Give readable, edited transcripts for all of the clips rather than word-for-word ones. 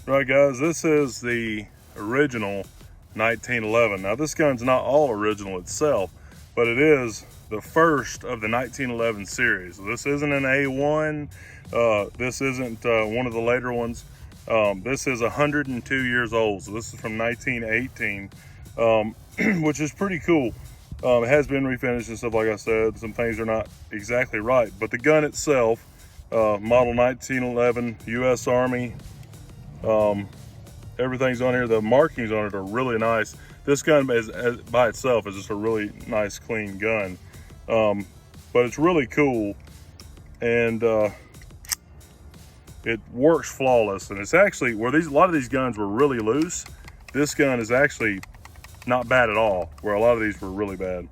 Right guys, this is the original 1911. Now this gun's not all original itself, but it is the first of the 1911 series. This isn't an A1, this isn't one of the later ones. This is 102 years old, so this is from 1918, which is pretty cool. It has been refinished and stuff, like I said. Some things are not exactly right, but the gun itself, model 1911, US Army, everything's on here. The markings on it are really nice. This gun by itself is just a really nice, clean gun, but it's really cool, and it works flawless. And it's actually where a lot of these guns were really loose. This gun is actually not bad at all, where a lot of these were really bad.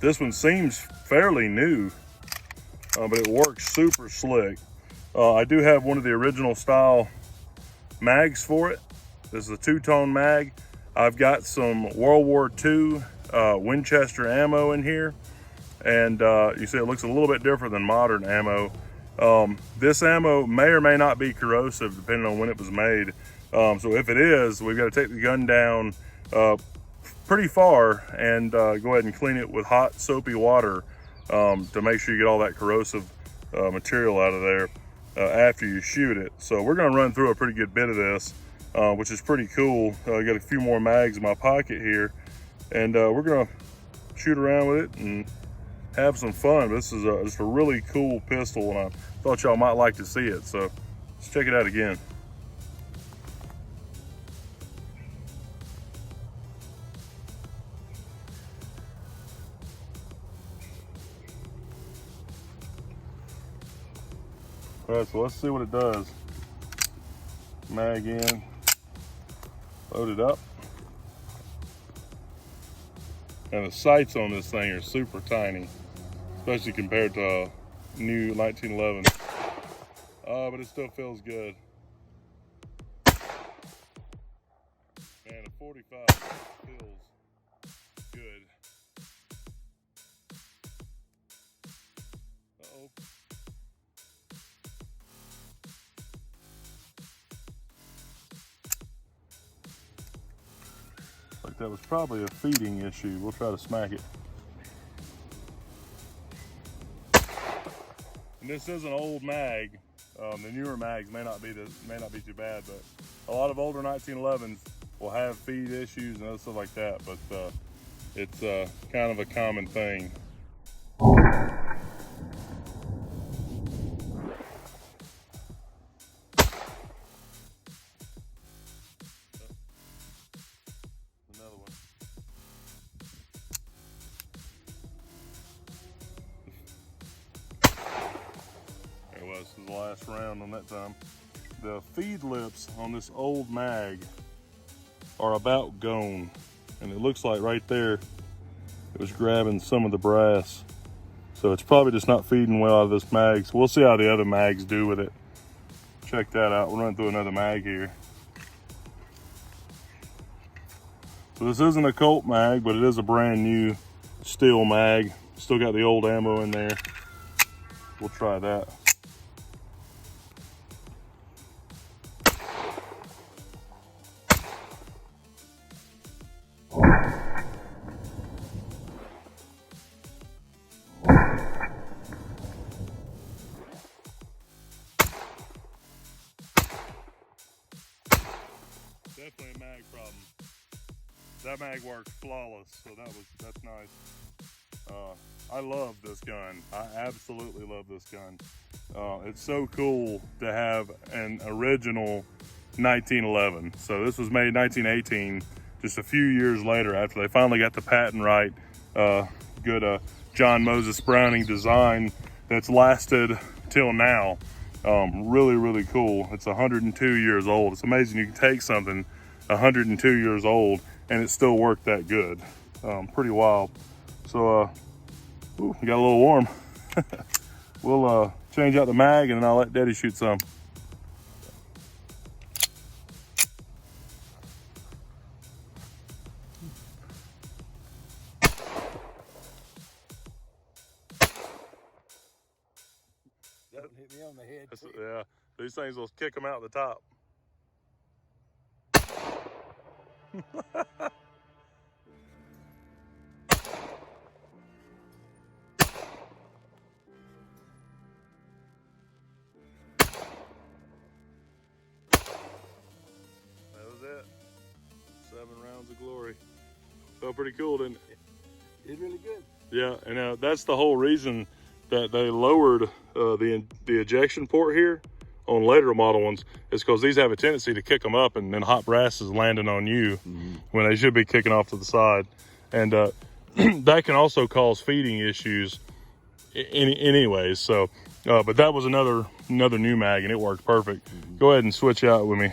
This one seems fairly new, but it works super slick. I do have one of the original style mags for it. This is a two-tone mag. I've got some World War II Winchester ammo in here, and you see it looks a little bit different than modern ammo. This ammo may or may not be corrosive depending on when it was made. So if it is, we've got to take the gun down pretty far and go ahead and clean it with hot soapy water to make sure you get all that corrosive material out of there after you shoot it. So we're going to run through a pretty good bit of this, which is pretty cool. I got a few more mags in my pocket here, and we're going to shoot around with it and have some fun. This is just a really cool pistol, and I thought y'all might like to see it, so let's check it out again. All right, so let's see what it does. Mag in, load it up. And the sights on this thing are super tiny, especially compared to a new 1911. But it still feels good. Man, a 45 feels good. Uh-oh. Like that was probably a feeding issue. We'll try to smack it. And this is an old mag. The newer mags may not be too bad, but a lot of older 1911s will have feed issues and other stuff like that. But it's kind of a common thing. This is the last round on that time. The feed lips on this old mag are about gone, and it looks like right there it was grabbing some of the brass, so it's probably just not feeding well out of this mag. So we'll see how the other mags do with it. Check that out. We'll run through another mag here. So this isn't a Colt mag, but it is a brand new steel mag. Still got the old ammo in there. We'll try that. Definitely a mag problem. That mag worked flawless, so that's nice. I love this gun. I absolutely love this gun. It's so cool to have an original 1911. So this was made in 1918, just a few years later after they finally got the patent right. good John Moses Browning design that's lasted till now. Really, really cool. It's 102 years old. It's amazing you can take something 102 years old and it still worked that good. Pretty wild. So, ooh, got a little warm. We'll change out the mag and then I'll let Daddy shoot some. That hit me on the head. Yeah, these things will kick them out the top. That was it. 7 rounds of glory. Felt pretty cool, didn't it? It's really good. Yeah, and that's the whole reason that they lowered the ejection port here on later model ones, is because these have a tendency to kick them up and then hot brass is landing on you when they should be kicking off to the side. And that can also cause feeding issues anyways. So, but that was another new mag and it worked perfect. Go ahead and switch out with me.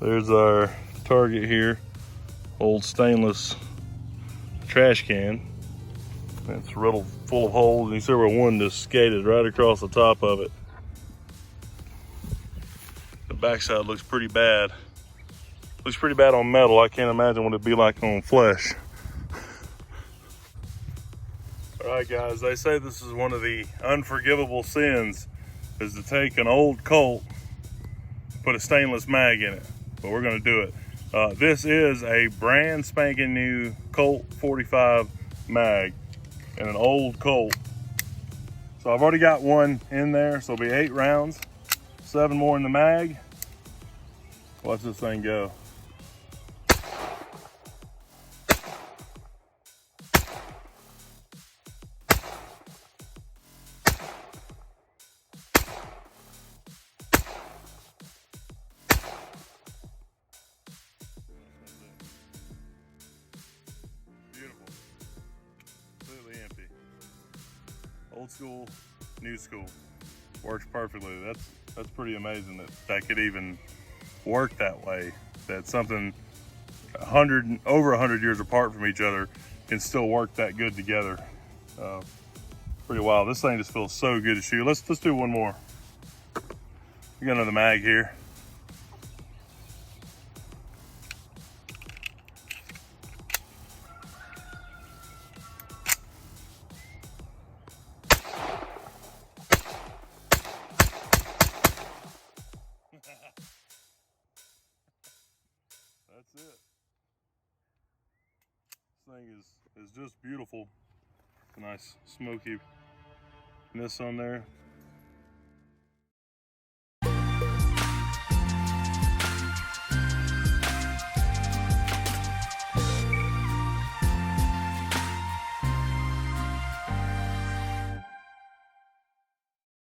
There's our target here, old stainless trash can. It's riddled full of holes, and you see where one just skated right across the top of it. The backside looks pretty bad. Looks pretty bad on metal. I can't imagine what it'd be like on flesh. All right, guys, they say this is one of the unforgivable sins, is to take an old Colt, put a stainless mag in it. But we're gonna do it. This is a brand spanking new Colt 45 mag and an old Colt. So I've already got one in there, so it'll be 8 rounds, 7 more in the mag. Watch this thing go. Beautiful. Completely empty. Old school, new school. Works perfectly. That's pretty amazing that could even work that way. That something over 100 years apart from each other can still work that good together. Pretty wild. This thing just feels so good to shoot. Let's do one more. We got another mag here. That's it. This thing is just beautiful. Nice smokiness on there.